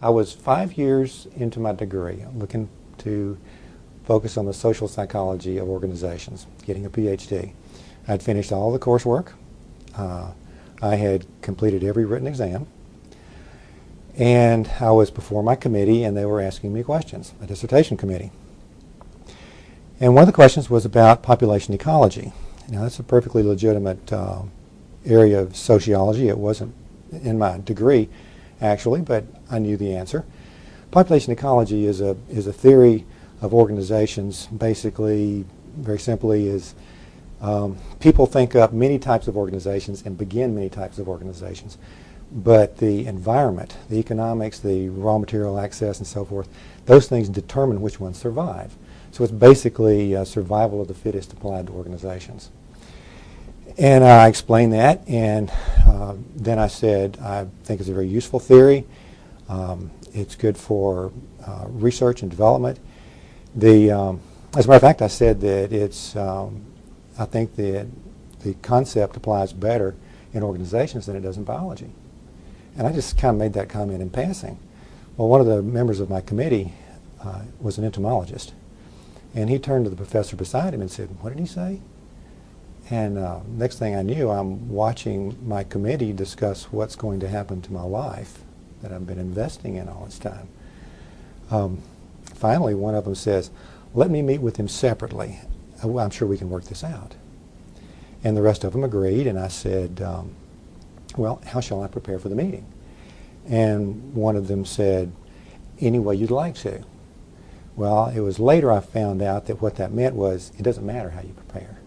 I was 5 years into my degree, looking to focus on the social psychology of organizations, getting a PhD. I'd finished all the coursework. I had completed every written exam. And I was before my committee, and they were asking me questions, a dissertation committee. And one of the questions was about population ecology. Now, that's a perfectly legitimate area of sociology. It wasn't in my degree, actually, but I knew the answer. Population ecology is a theory of organizations. Basically, very simply, is people think up many types of organizations and begin many types of organizations. But the environment, the economics, the raw material access, and so forth, those things determine which ones survive. So it's basically survival of the fittest applied to organizations. And I explained that, and then I said, I think it's a very useful theory. It's good for research and development. As a matter of fact, I said that I think that the concept applies better in organizations than it does in biology. And I just kind of made that comment in passing. Well, one of the members of my committee was an entomologist. And he turned to the professor beside him and said, "What did he say?" And next thing I knew, I'm watching my committee discuss what's going to happen to my life that I've been investing in all this time. Finally, one of them says, "Let me meet with him separately. I'm sure we can work this out." And the rest of them agreed, and I said, "Well, how shall I prepare for the meeting?" And one of them said, "Any way you'd like to." Well, it was later I found out that what that meant was it doesn't matter how you prepare.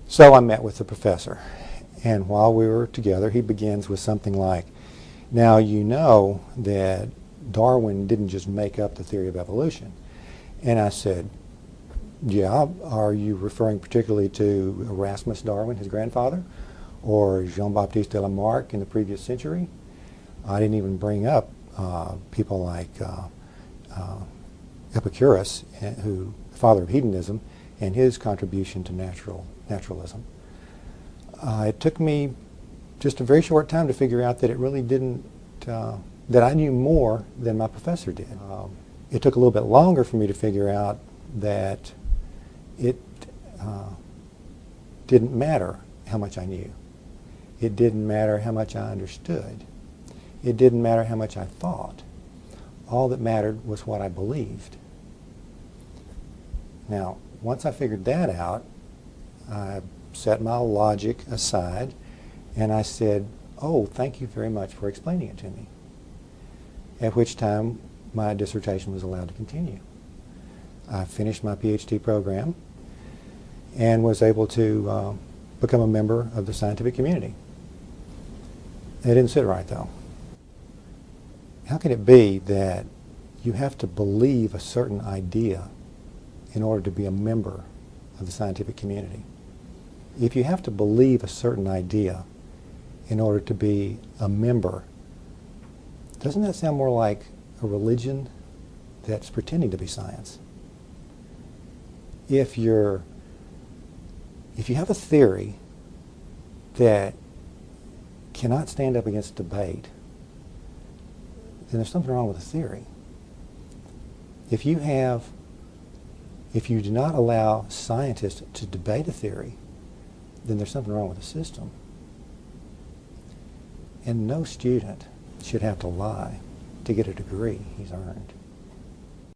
So I met with the professor, and while we were together, he begins with something like, "Now you know that Darwin didn't just make up the theory of evolution." And I said, "Yeah, are you referring particularly to Erasmus Darwin, his grandfather, or Jean-Baptiste de Lamarck in the previous century?" I didn't even bring up people like Epicurus, who the father of hedonism, and his contribution to naturalism. It took me just a very short time to figure out that it really didn't, that I knew more than my professor did. It took a little bit longer for me to figure out that it didn't matter how much I knew. It didn't matter how much I understood. It didn't matter how much I thought. All that mattered was what I believed. Now, once I figured that out, I set my logic aside and I said, "Oh, thank you very much for explaining it to me." At which time my dissertation was allowed to continue. I finished my PhD program and was able to become a member of the scientific community. It didn't sit right, though. How can it be that you have to believe a certain idea in order to be a member of the scientific community? If you have to believe a certain idea in order to be a member, doesn't that sound more like a religion that's pretending to be science? If you have a theory that cannot stand up against debate, then there's something wrong with the theory. If you do not allow scientists to debate a theory, then there's something wrong with the system. And no student should have to lie to get a degree he's earned.